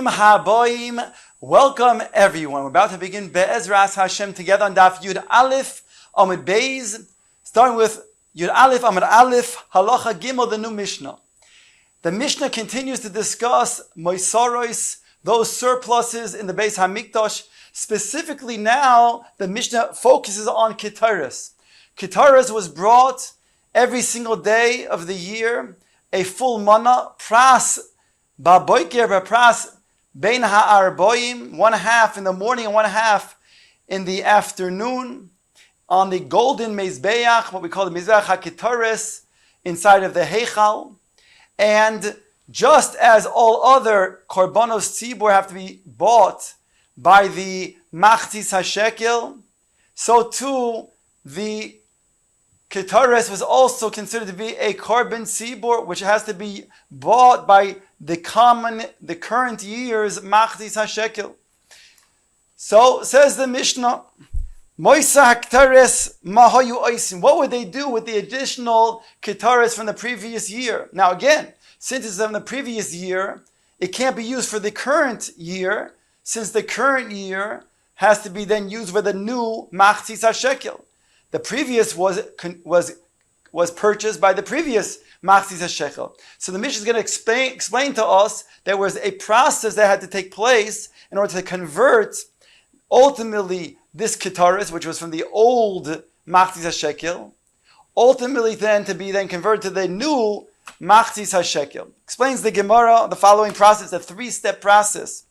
Bruchim haboim. Welcome everyone. We're about to begin Be'ezras Hashem together on Daf Yud Aleph Amud Beis, starting with Yud Aleph Amud Aleph Halacha Gimel, the new Mishnah. The Mishnah continues to discuss Moisaros, those surpluses in the Beis Hamikdash. Specifically now, the Mishnah focuses on Kitaris. Kitaris was brought every single day of the year, a full mana, pras Baboiker b'pras bein ha'arboim, 1/2 in the morning and 1/2 in the afternoon, on the golden mezbeach, what we call the mezbeach hakitaris, inside of the heichal. And just as all other korbanos tzibur have to be bought by the machtis hashekel, so too the Kitaris was also considered to be a korban tzibur, which has to be bought by the current year's machtis hashekel. So says the Mishnah, Moisa haktaris mahayu oisim. What would they do with the additional kitaris from the previous year? Now again, since it's from the previous year, it can't be used for the current year, since the current year has to be then used for the new machtis hashekel. The previous was purchased by the previous machzis hashekel. So the Mishnah is going to explain to us there was a process that had to take place in order to convert ultimately this kitaris, which was from the old machzis hashekel, ultimately then to be then converted to the new machzis hashekel. Explains the Gemara the following process, a 3-step process.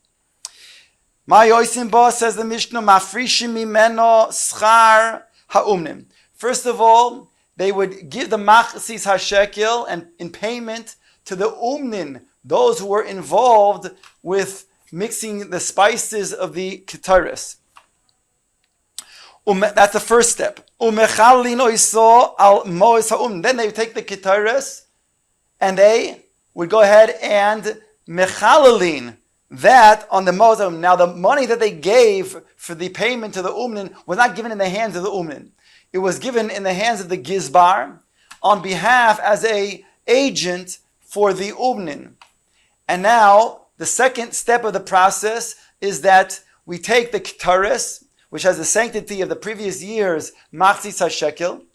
Ma yoisim ba, says the Mishnah, mafrishim mimeno schar ha'umnim. First of all, they would give the machzis hashekel and in payment to the umnin, those who were involved with mixing the spices of the kitaris. That's the first step. Then they would take the kitaris and they would go ahead and mechalalin that on the Moshe. Now the money that they gave for the payment to the umnin was not given in the hands of the umnin. It was given in the hands of the gizbar on behalf as a agent for the umnin. And now the second step of the process is that we take the kitaris, which has the sanctity of the previous year's machzis hashekel,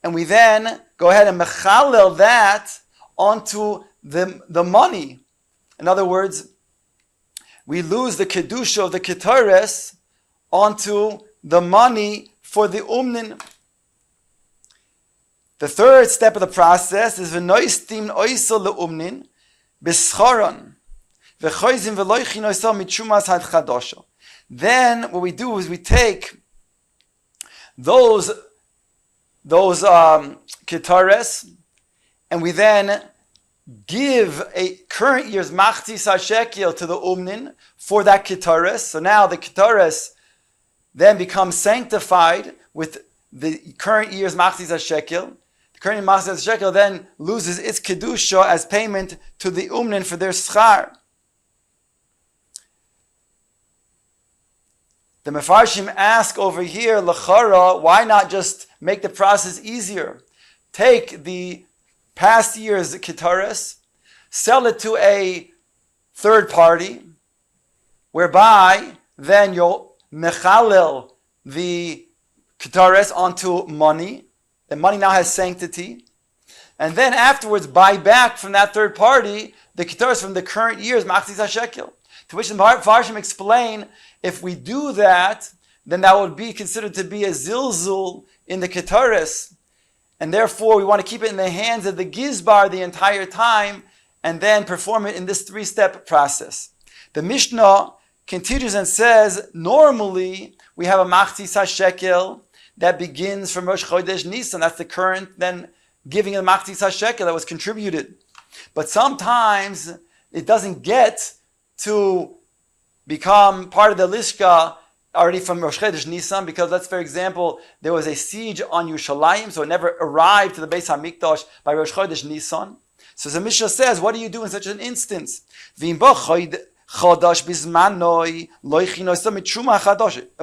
and we then go ahead and mechalel that onto the money. In other words, we lose the kedusha of the kitaris onto the money for the umnin. The third step of the process is v'noistim oisel leumnin b'scharon v'choizim v'loichin oisel mitchumas had chadosha. Then what we do is we take those kitaris and we then give a current year's machzis hashekel to the umnin for that kitaris. So now the kitaris then becomes sanctified with the current year's machzis hashekel. The current year's machzis hashekel then loses its kedusha as payment to the umnin for their schar. The Mefarshim ask over here, L'chara, why not just make the process easier? Take the past year's kitaris, sell it to a third party, whereby then you'll mechalel the kitaris onto money. The money now has sanctity. And then afterwards buy back from that third party the kitaris from the current year's machzis hashekel. To which the Mefarshim explain, if we do that, then that would be considered to be a zilzul in the kitaris. And therefore, we want to keep it in the hands of the gizbar the entire time and then perform it in this 3-step process. The Mishnah continues and says, normally, we have a machzis hashekel that begins from Rosh Chodesh Nisan. That's the current then giving of machzis hashekel that was contributed. But sometimes it doesn't get to become part of the lishka already from Rosh Chodesh Nisan, because let's, for example, there was a siege on Yerushalayim, so it never arrived to the Beis Hamikdash by Rosh Chodesh Nisan. So the Mishnah says, what do you do in such an instance? Of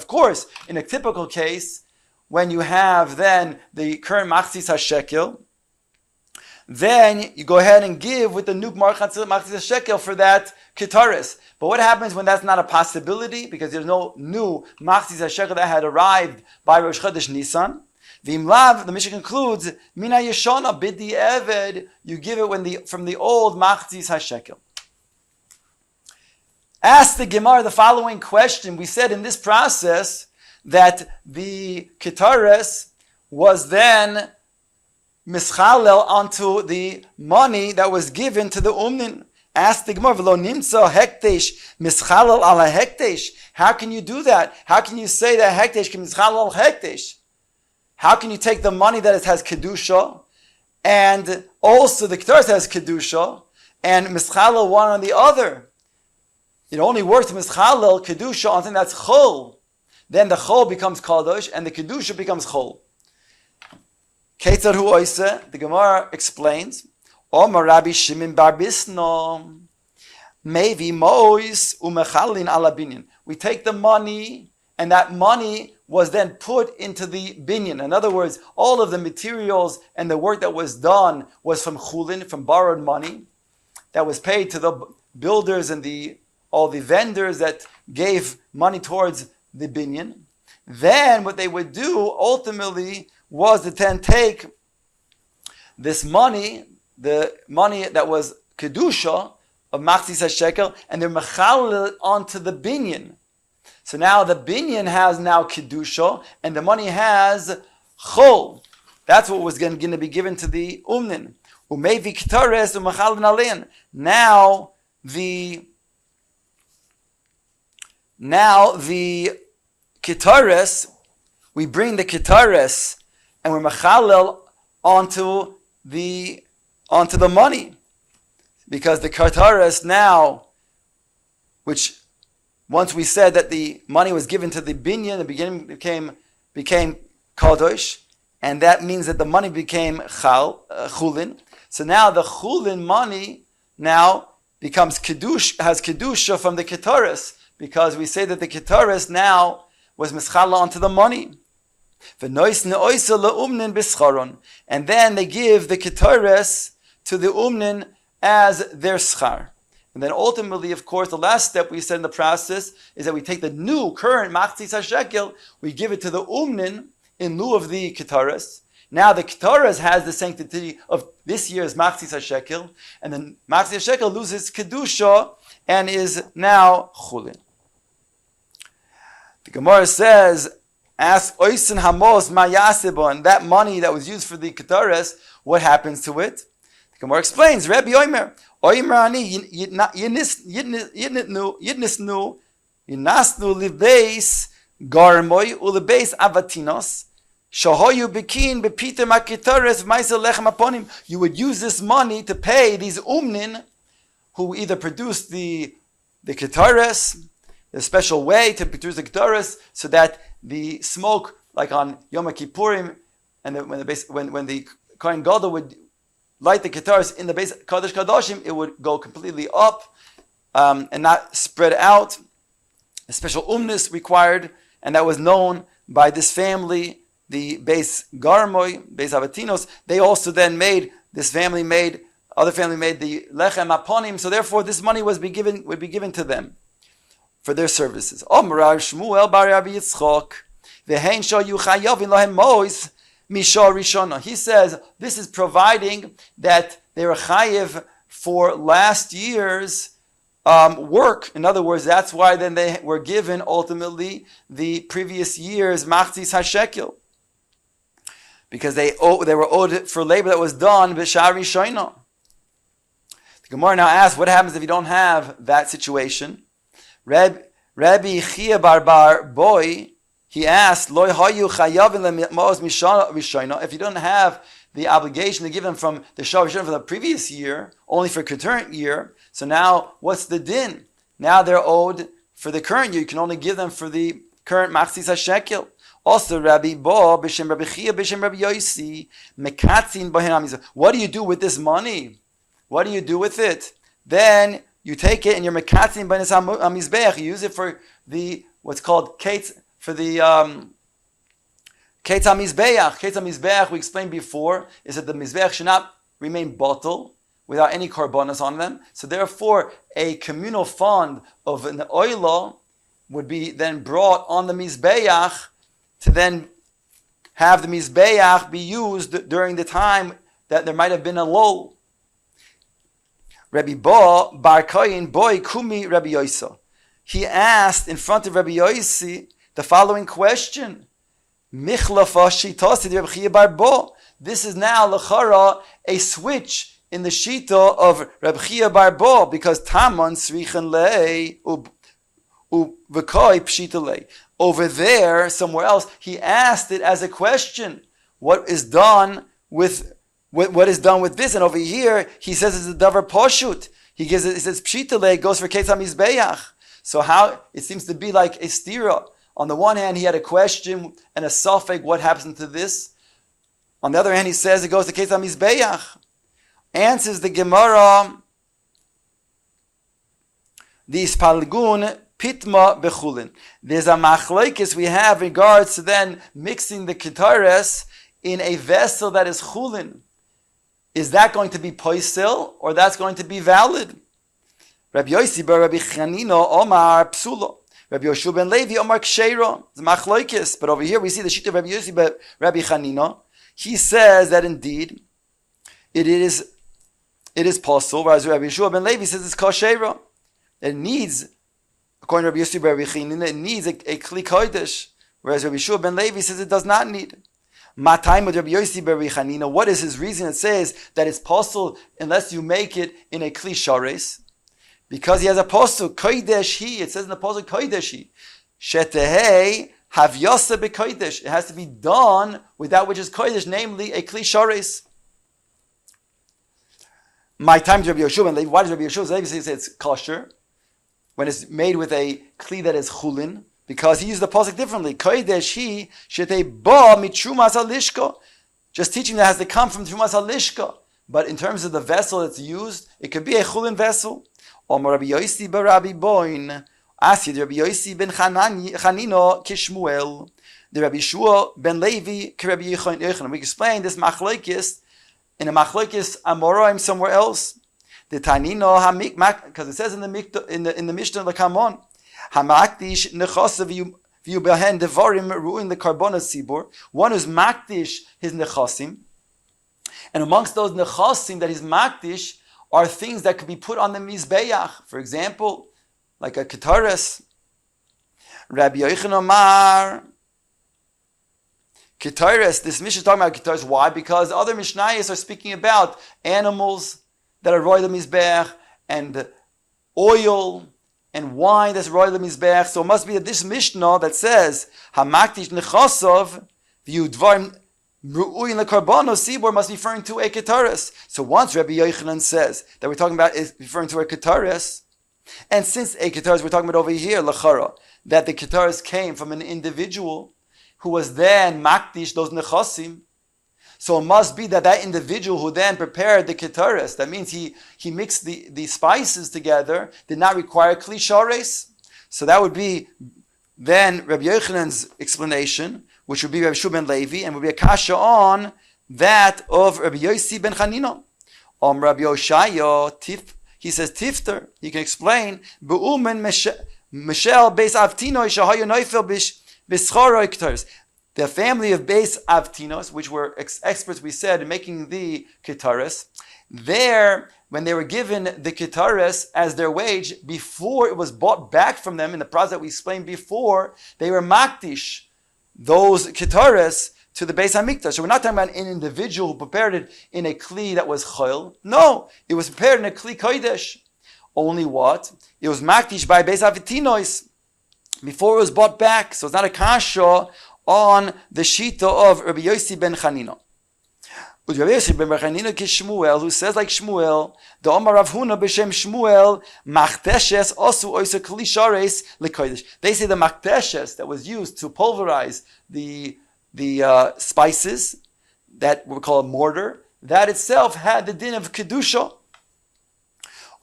course, in a typical case, when you have then the current machzis hashekel, then you go ahead and give with the new Machzis Shekel for that Kitaris. But what happens when that's not a possibility? Because there's no new Machzis Shekel that had arrived by Rosh Chodesh Nisan. V'imlav, the Mishnah concludes, Mina Yeshana Bidi Eved, you give it from the old Machzis HaShekel. Ask the Gemara the following question. We said in this process that the Kitaris was then mischalel onto the money that was given to the umnin. Ask the Gemara, v'lo nimtza hektesh mischalel ala hektesh. How can you do that? How can you say that hektesh can mischalel al hektesh? How can you take the money that it has kedusha, and also the kitaris has kedusha, and mischalel one on the other? It only works to mischalel kedusha on something that's chol. Then the chol becomes kadosh, and the kedusha becomes chol. Ketzar hu oise, the Gemara explains, Omar Rabbi Shimon bar Bisno, Mevi mois umechalin ala binyan. We take the money, and that money was then put into the binyan. In other words, all of the materials and the work that was done was from chulin, from borrowed money, that was paid to the builders and all the vendors that gave money towards the binyan. Then what they would do ultimately was to then take this money, the money that was kedusha of Machzis HaShekel, and they're mechalel onto the binyan. So now the binyan has now kedusha, and the money has chol. That's what was going to be given to the umnin. Umevi kitares umechalin alein. Now the kitares, we bring the kitares and we're mechalel onto the money, because the kitares now, which once we said that the money was given to the binyan, the beginning became kadosh, and that means that the money became chulin. So now the chulin money now becomes has kedusha from the kitaris, because we say that the kitaris now was mischala onto the money. And then they give the kitaris to the umnin as their schar. And then ultimately, of course, the last step we said in the process is that we take the new, current Machzis HaShekel, we give it to the umnin in lieu of the kitaris. Now the kitaris has the sanctity of this year's Machzis HaShekel, and then Machzis HaShekel loses kedusha and is now chulin. The Gemara says, ask Oisin Hamos Ma Yasibon, that money that was used for the kitaris, what happens to it? The Gemara explains, Rabbi Omer, Omer ani yidnisnu libeis garmoy ulibeis avatinos shahoyu bekin bepitem akitaris ma'aseh lechem aponim. You would use this money to pay these umnin who either produced the kitaris, the special way to produce the kitaris, so that the smoke, like on Yom Kippurim, and when the Kohen Gadol would light the kitaris in the base Kadosh Kadoshim, it would go completely up and not spread out. A special umnis required, and that was known by this family, the base Garmoy, base Avatinos. They also then other family made the Lechem Aponim, so therefore this money would be given to them for their services. Omar Shmuel bar Rabbi Yitzchok, v'hein sho yu chayavin lohem mois mishor rishona. He says this is providing that they were chayiv for last year's work. In other words, that's why then they were given ultimately the previous year's Machzis HaShekel, because they were owed for labor that was done b'shar rishona. The Gemara now asks, what happens if you don't have that situation? Rabbi Chia Barbar Boy, he asked, Loi hayu chayavin le'ma'oz mishana. If you don't have the obligation to give them from the Shah Rishon from the previous year, only for current year, so now what's the din? Now they're owed for the current year. You can only give them for the current Machzis HaShekel. Also, Rabbi Bo, B'Shem Rabbi Chia, B'Shem Rabbi Yosi, Mekatzin Bohen Amizah. What do you do with this money? What do you do with it? Then you take it and you're mekatzin b'nes hamizbeach. You use it for the what's called kates, for the kates hamizbeach. Kates hamizbeach, we explained before, is that the mizbeach should not remain bottle without any korbanos on them. So therefore, a communal fund of an oila would be then brought on the mizbeach to then have the mizbeach be used during the time that there might have been a lull. Rabbi Ba Bar Koyin Boy Kumi Rabbi Yoisa. He asked in front of Rabbi Yosi the following question: Michlafa shitasi Rabbi Chia Bar Ba. This is now lechara a switch in the shita of Rabbi Chia Bar Ba, because Taman Srichen Lei V'Koi Pshita Lei. Over there, somewhere else, he asked it as a question: what is done with this? And over here, he says it's a davar poshut. He says Pshita Lei goes for Ketzam Mizbeach. So how it seems to be like a stira. On the one hand, he had a question and a suffix, what happens to this? On the other hand, he says it goes to Ketzam Mizbeach. Answers the Gemara, the Ispalgun Pitma Bechulin. There's a machlokes we have in regards to then mixing the kitares in a vessel that is chulin. Is that going to be poisil, or that's going to be valid? Rabbi Yosi bar Rabbi Chanino Omar Psulo. Rabbi Yoshua ben Levi Omar Ksheira. It's machlokes. But over here we see the sheet of Rabbi Yosi bar Rabbi Chanino. He says that indeed it is possible, whereas Rabbi Yoshua ben Levi says it's kosheira. It needs, according to Rabbi Yosi bar Rabbi Chanino, it needs a kli kodesh, whereas Rabbi Yoshua ben Levi says it does not need. Matayim with Rabbi Yosi bar Rabbi Chanino. What is his reason? It says that it's possible unless you make it in a kli shares. Because he has a posuk, kodesh he. It says in the posuk, kodesh he. Shetehei havyasa bekodesh. It has to be done with that which is kodesh, namely a kli shares. My time to Rabbi Yoshua and Levi. Why does Rabbi Yoshua say it's kosher when it's made with a kli that is chulin? Because he used the posuk differently. Kodesh he shetei ba mitrumas halishka. Just teaching that has to come from trumas halishka. But in terms of the vessel that's used, it could be a chulin vessel. Omar Rabbi Yosi bar Rabbi Boin. Asked Rabbi Yosi ben Chanino kishmuel. The Rabbi Shua ben Levi ke Rabbi Yochanan. We explained this machlokes in a machlokes amoraim somewhere else. The Tanino hamik, because it says in the Mishnah Lakamon hamakdish nechasav v'yu behen devarim ruin the karbonas sibur. One who's makdish his nechasim, and amongst those nechasim that he's makdish are things that could be put on the mizbeach. For example, like a kitaris. Rabbi Yochanan Omar kitaris. This Mishnah is talking about kitaris. Why? Because other Mishnayos are speaking about animals that are roy the mizbeach, and oil and wine that's roy the mizbeach. So it must be that this Mishnah that says hamaktish nechasov v'yudvarim ru'uyin lekarbonos sibor must be referring to a kitaris. So once Rabbi Yochanan says that we're talking about is referring to a kitaris, and since a kitaris we're talking about over here lachara, that the kitaris came from an individual who was then makdish those nechasim. So it must be that individual who then prepared the kitaris, that means he mixed the spices together, did not require kli shares. So that would be then Rabbi Yochanan's explanation, which would be Rabbi Shua ben Levi, and would be a kasha on that of Rabbi Yosi ben Chanino. Rabbi Yoshaya, he says tifter, he can explain, Be'umen Meshel Beis Avtino Shahayu Neufel B'Schoroi Kitaris. The family of Beis Avtinos, which were experts, we said, in making the kitaris, there, when they were given the kitaris as their wage, before it was bought back from them, in the process that we explained before, they were makdish those kitaris to the Beis HaMikdash. So we're not talking about an individual who prepared it in a kli that was chol. No, it was prepared in a kli kodesh. Only what? It was makdish by Beis Avtinos before it was bought back. So it's not a kasha on the shita of Rabbi Yosi ben Chanino. Rabbi Yosi ben Chanino ki Shmuel, who says like Shmuel, the Omar Rav Huna b'shem Shmuel, machteshes osu oisa kli shares lekodesh. They say the machteshes that was used to pulverize the spices, that we call a mortar, that itself had the din of kedusha.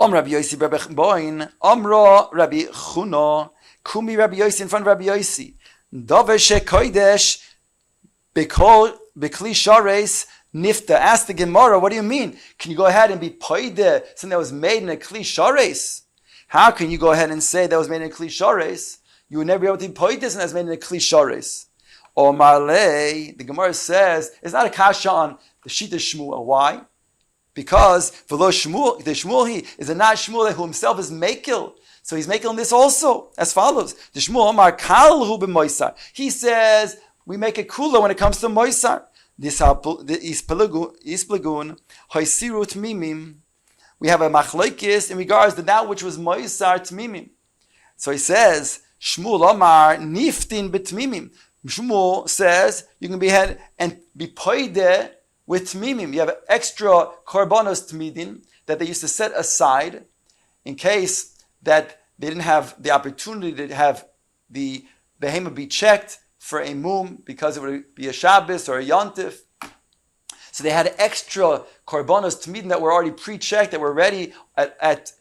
Rabbi Yosi ben Boin, Omra Rabbi Chuna, kumi Rabbi Yosi in front of Rabbi Yosi. Davar shekodesh bekli shares Nifta. Ask the Gemara, what do you mean? Can you go ahead and be poide, something that was made in a kli shares? How can you go ahead and say that was made in a kli shares? You would never be able to be poide something that's made in a kli shares. Or marle, the Gemara says, it's not a kasha on the Shita Shmuel. Why? Because for the Shmuel is a not Shmuel who himself is makil. So he's making this also as follows. The Shmuel Omar Kal Hu b'Moisar. He says we make a kula when it comes to Moisar. This isplagun haisirut mimim. We have a machlokes in regards to that which was Moisar tmimim. So he says Shmuel Omar niftin b'tmimim. Shmuel says you can be ahead and be poide with tmimim. You have extra korbanos tmidin that they used to set aside in case that they didn't have the opportunity to have the behemoth be checked for a mum because it would be a Shabbos or a Yontif. So they had extra korbanos tmidin that were already pre-checked, that were ready at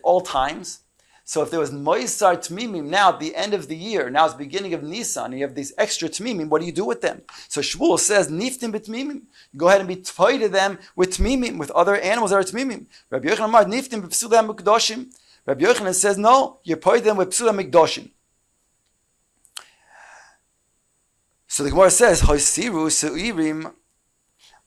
all times. So if there was moisar tmimim now at the end of the year, now it's the beginning of Nisan, and you have these extra tmimim, what do you do with them? So Shmuel says, niftim b'tmimim. Go ahead and be toited them with tmimim, with other animals that are tmimim. Rabbi Yochanan Amar, niftim b'psulam mikdoshim. Rabbi Yochanan says, no, you toited them with psulam mikdoshim. So the Gemara says, hoisiru su'irim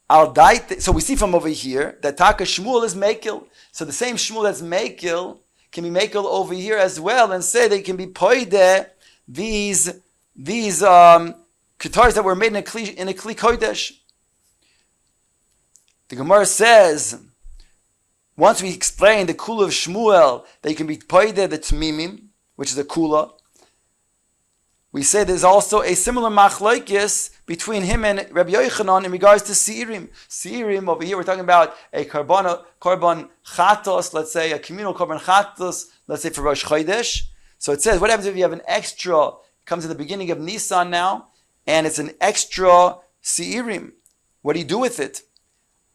al daite. So we see from over here that Taka Shmuel is makil. So the same Shmuel that's makil can be makel over here as well, and say they can be poide these ketars that were made in a kli kodesh. The Gemara says, once we explain the kula of Shmuel, that you can be poide the tmimim, which is a kula. We say there's also a similar machlokes between him and Rabbi Yochanan in regards to Seirim. Seirim, over here we're talking about a korban chatos, let's say a communal korban chatos, let's say for Rosh Chodesh. So it says, what happens if you have an extra, it comes in the beginning of Nisan now, and it's an extra Seirim. What do you do with it?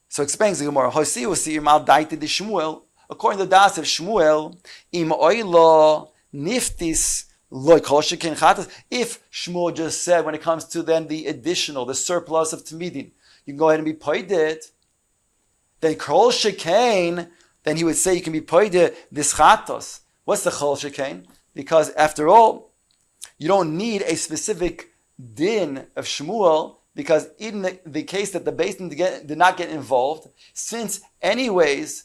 So explains the Gemara, Hosiu Seirim al daite de Shmuel. According to the Das of Shmuel, im oilo niftis. If Shmuel just said when it comes to then the additional, the surplus of Tamidin, you can go ahead and be poided, then Kol Shekain, then he would say you can be poided this chatos. What's the Kol Shekain? Because after all, you don't need a specific din of Shmuel, because in the case that the Beis Din did not get involved, since anyways,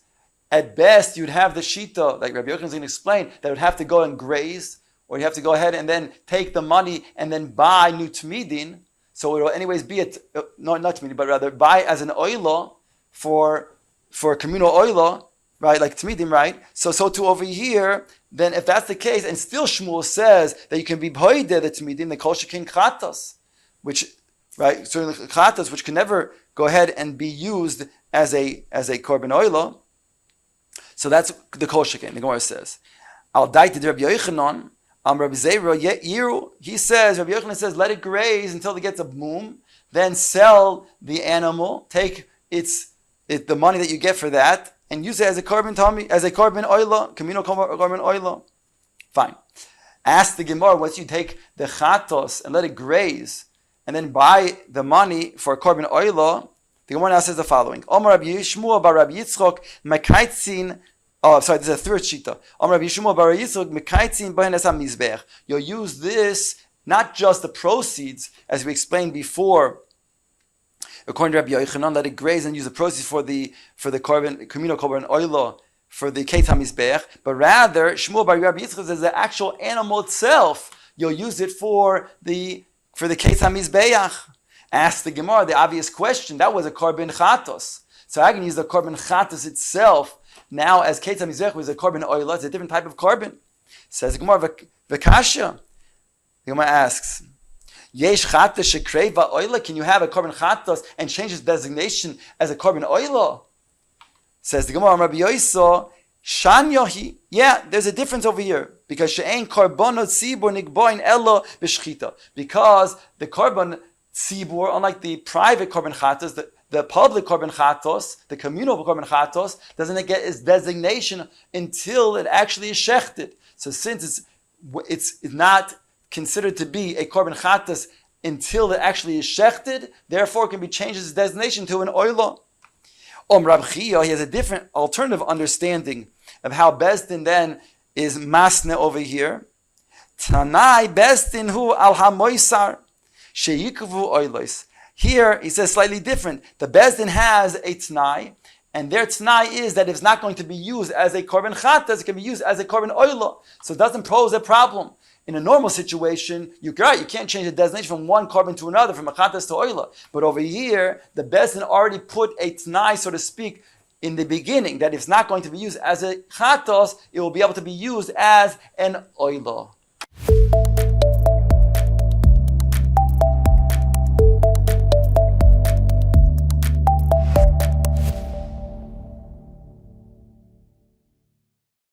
at best you'd have the Shita, like Rabbi Yochanan is going to explain, that would have to go and graze, or you have to go ahead and then take the money and then buy new tmidin. So it will anyways be not tmidin, but rather buy as an oila for communal oila, right? Like tmidin, right? So too over here. Then if that's the case, and still Shmuel says that you can be boide the tmidin, the kol shekin chatas, which right, certainly chatas, which can never go ahead and be used as a korban oila. So that's the kol shekin. The Gemara says, al daite Rabbi Yochanan. Rabbi Zera, he says, Rabbi Yochanan says, let it graze until it gets a boom, then sell the animal, take the money that you get for that, and use it as a korban oila, communal korban oila. Fine. Ask the Gemara, once you take the chatos and let it graze, and then buy the money for a korban oila, the Gemara now says the following: Omar Rabbi Yishmuel bar Rabbi Yitzchok mekaitzin. Oh, sorry, this is a third shita. You'll use this, not just the proceeds, as we explained before. According to Rabbi Yochanan, let it graze and use the proceeds for the communal korban oila, for the keit hamizbeach, but rather Shmuel bar Rabbi Yitzchak says the actual animal itself, you'll use it for the keit hamizbeach. Ask the Gemara the obvious question. That was a korban chatos, so I can use the korban chatos itself. Now, as Keit HaMizbech was a korban oila, it's a different type of korban. Says the Gemara, V'kasha. The Gemara asks, Yesh chatos shekreva oila, can you have a korban chatos and change its designation as a korban oila? Says the Gemara, Rabbi Yoisa, Shan yohi. Yeah, there's a difference over here. Because she'ein korbanot tzibur nigboin elo b'shchita. Because the korban tzibur, unlike the private korban chatos, the public korban chatos, the communal korban chatos, doesn't get its designation until it actually is shechted. So since it's not considered to be a korban chatos until it actually is shechted. Therefore, it can be changed its designation to an oila. Rab Chia, he has a different alternative understanding of how Bezdin then is masne over here. Tanai Bezdin hu al hamoisar sheyikvu oilos. Here he says slightly different. The Bezdin has a tnai, and their tnai is that if it's not going to be used as a korban chatas, it can be used as a korban oila. So it doesn't pose a problem. In a normal situation, you can't change the designation from one korban to another, from a chatas to oila. But over here, the Bezdin already put a tnai, so to speak, in the beginning, that if it's not going to be used as a chatos, it will be able to be used as an oila.